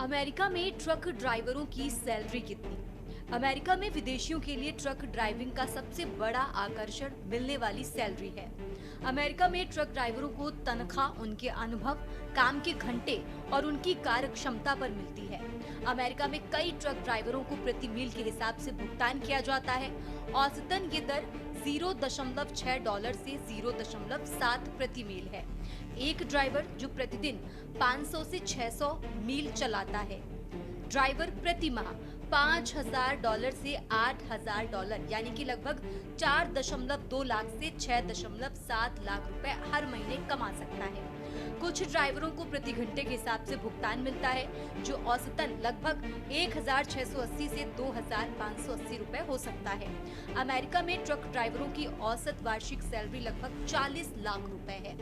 America में truck ड्राइवरों की सैलरी कितनी? अमेरिका में विदेशियों के लिए ट्रक ड्राइविंग का सबसे बड़ा आकर्षण मिलने वाली सैलरी है। अमेरिका में ट्रक ड्राइवरों को तनख्वाह उनके अनुभव, काम के घंटे और उनकी कार्य क्षमता पर मिलती है। अमेरिका में कई ट्रक ड्राइवरों को प्रति मील के हिसाब से भुगतान किया जाता है। औसतन ये दर $0.6 से 0.7 प्रति मील है। एक ड्राइवर जो प्रतिदिन 500 से 600 मील चलाता है, ड्राइवर प्रति माह $5,000 से $8,000 यानी कि लगभग 4.2 लाख से 6.7 लाख रुपए हर महीने कमा सकता है। कुछ ड्राइवरों को प्रति घंटे के हिसाब से भुगतान मिलता है, जो औसतन लगभग 1,680 से 2,580 रुपए हो सकता है। अमेरिका में ट्रक ड्राइवरों की औसत वार्षिक सैलरी लगभग 40 लाख रुपए है।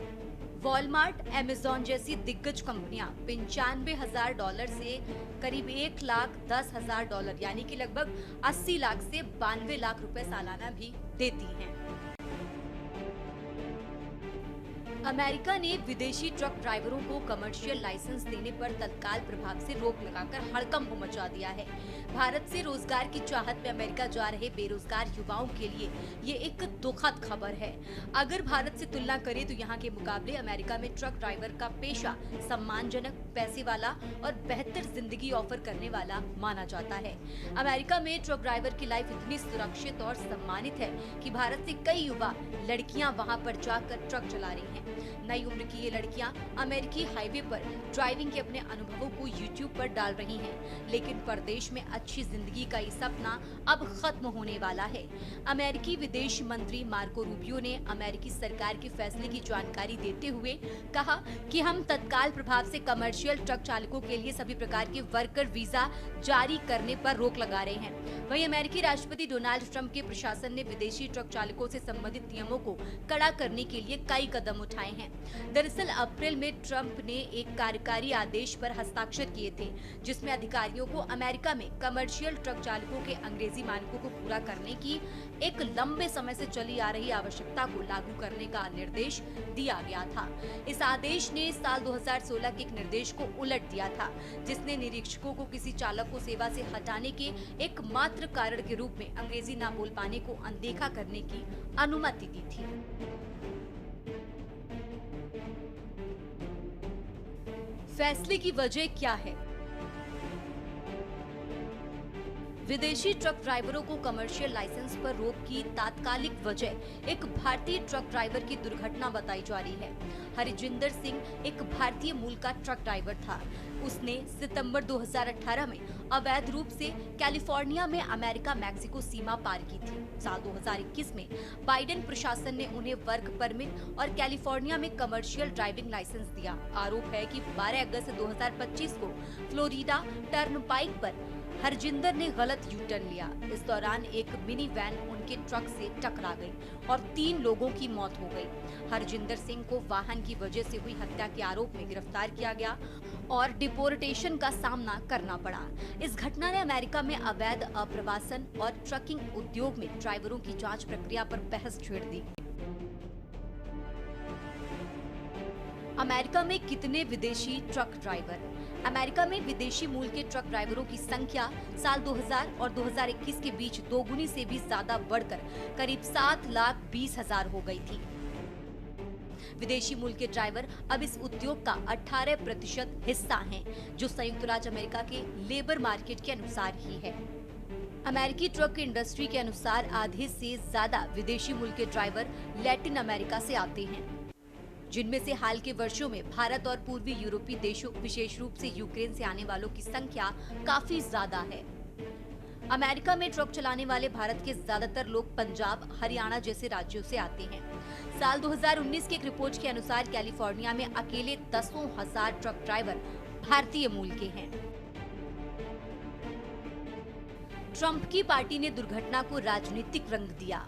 वॉलमार्ट, अमेज़न जैसी दिग्गज कंपनियां $95,000 से करीब $1,10,000 यानी कि लगभग 80 लाख से 92 लाख रुपए सालाना भी देती हैं। अमेरिका ने विदेशी ट्रक ड्राइवरों को कमर्शियल लाइसेंस देने पर तत्काल प्रभाव से रोक लगाकर हड़कंप मचा दिया है। भारत से रोजगार की चाहत में अमेरिका जा रहे बेरोजगार युवाओं के लिए ये एक दुखद खबर है। अगर भारत से तुलना करें तो यहाँ के मुकाबले अमेरिका में ट्रक ड्राइवर का पेशा सम्मानजनक, पैसे वाला और बेहतर जिंदगी ऑफर करने वाला माना जाता है। अमेरिका में ट्रक ड्राइवर की लाइफ इतनी सुरक्षित और सम्मानित है कि भारत से कई युवा लड़कियां वहां पर जाकर ट्रक चला रही हैं। नई उम्र की ये लड़कियां अमेरिकी हाईवे पर ड्राइविंग के अपने अनुभवों को YouTube पर डाल रही हैं, लेकिन परदेश में अच्छी जिंदगी का ये सपना अब खत्म होने वाला है। अमेरिकी विदेश मंत्री मार्को रूबियो ने अमेरिकी सरकार के फैसले की जानकारी देते हुए कहा कि हम तत्काल प्रभाव से कमर्शियल ट्रक चालकों के लिए सभी प्रकार के वर्कर वीजा जारी करने पर रोक लगा रहे हैं। वहीं अमेरिकी राष्ट्रपति डोनाल्ड ट्रंप के प्रशासन ने विदेशी ट्रक चालकों से संबंधित नियमों को कड़ा करने के लिए कई कदम उठाए हैं। दरअसल अप्रैल में ट्रंप ने एक कार्यकारी आदेश पर हस्ताक्षर किए थे, जिसमें अधिकारियों को अमेरिका में कमर्शियल ट्रक चालकों के अंग्रेजी मानकों को पूरा करने की एक लंबे समय से चली आ रही आवश्यकता को लागू करने का निर्देश दिया गया था। इस आदेश ने साल 2016 के एक निर्देश को उलट दिया था, जिसने निरीक्षकों को किसी चालक को सेवा से हटाने के एक मात्र कारण के रूप में अंग्रेजी न बोल पाने को अनदेखा करने की अनुमति दी थी। फैसले की वजह क्या है? विदेशी ट्रक ड्राइवरों को कमर्शियल लाइसेंस पर रोक की तात्कालिक वजह एक भारतीय ट्रक ड्राइवर की दुर्घटना बताई जा रही है। हरजिंदर सिंह एक भारतीय मूल का ट्रक ड्राइवर था। उसने सितंबर 2018 में अवैध रूप से कैलिफोर्निया में अमेरिका मैक्सिको सीमा पार की थी। साल 2021 में बाइडेन प्रशासन ने उन्हें वर्क परमिट और कैलिफोर्निया में कमर्शियल ड्राइविंग लाइसेंस दिया। आरोप है कि 12 अगस्त 2025 को फ्लोरिडा टर्नपाइक पर हरजिंदर ने गलत यू टर्न लिया। इस दौरान एक मिनी वैन उनके ट्रक से टकरा गई और 3 लोगों की मौत हो गई। हरजिंदर सिंह को वाहन की वजह से हुई हत्या के आरोप में गिरफ्तार किया गया और डिपोर्टेशन का सामना करना पड़ा। इस घटना ने अमेरिका में अवैध अप्रवासन और ट्रकिंग उद्योग में ड्राइवरों की जांच प्रक्रिया पर बहस छेड़ दी। अमेरिका में कितने विदेशी ट्रक ड्राइवर? अमेरिका में विदेशी मूल के ट्रक ड्राइवरों की संख्या साल 2000 और 2021 के बीच दोगुनी से भी ज्यादा बढ़कर करीब 7,20,000 हो गई थी। विदेशी मूल के ड्राइवर अब इस उद्योग का 18% हिस्सा हैं, जो संयुक्त राज्य अमेरिका के लेबर मार्केट के अनुसार ही है। अमेरिकी ट्रक इंडस्ट्री के अनुसार आधे से ज्यादा विदेशी मूल के ड्राइवर लैटिन अमेरिका से आते हैं, जिनमें से हाल के वर्षों में भारत और पूर्वी यूरोपीय देशों, विशेष रूप से यूक्रेन से आने वालों की संख्या काफी ज्यादा है। अमेरिका में ट्रक चलाने वाले भारत के ज्यादातर लोग पंजाब, हरियाणा जैसे राज्यों से आते हैं। साल 2019 की एक रिपोर्ट के अनुसार कैलिफोर्निया में अकेले 10,000 ट्रक ड्राइवर भारतीय मूल के हैं। ट्रंप की पार्टी ने दुर्घटना को राजनीतिक रंग दिया।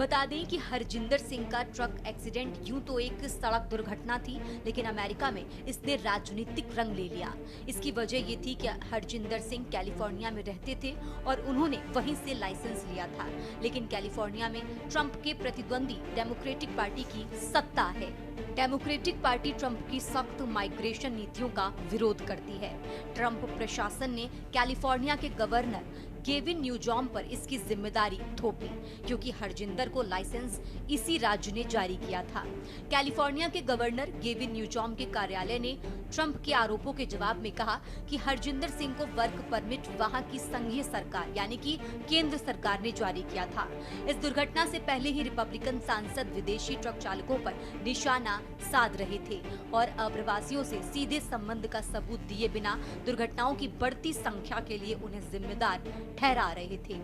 बता दें कि हरजिंदर सिंह का ट्रक एक्सीडेंट यूं तो एक सड़क दुर्घटना थी, लेकिन अमेरिका में इसने राजनीतिक रंग ले लिया। इसकी वजह ये थी कि हरजिंदर सिंह कैलिफोर्निया में रहते थे और उन्होंने वहीं से लाइसेंस लिया था। लेकिन कैलिफोर्निया में ट्रंप के प्रतिद्वंदी डेमोक्रेटिक पार्टी की सत्ता है। डेमोक्रेटिक पार्टी ट्रंप की सख्त माइग्रेशन नीतियों का विरोध करती है। ट्रंप प्रशासन ने कैलिफोर्निया के गवर्नर गेविन न्यूजॉम पर इसकी जिम्मेदारी थोपी, क्योंकि हरजिंदर को लाइसेंस इसी राज्य ने जारी किया था। कैलिफोर्निया के गवर्नर गेविन न्यूजॉम के कार्यालय ने ट्रंप के आरोपों के जवाब में कहा कि हरजिंदर सिंह को वर्क परमिट वहां की संघीय सरकार यानी कि केंद्र सरकार ने जारी किया था। इस दुर्घटना से पहले ही रिपब्लिकन सांसद विदेशी ट्रक चालकों पर निशाना साध रहे थे और अप्रवासियों से सीधे संबंध का सबूत दिए बिना दुर्घटनाओं की बढ़ती संख्या के लिए उन्हें जिम्मेदार ठहरा रहे थे।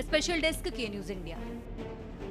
स्पेशल डेस्क के न्यूज़ इंडिया।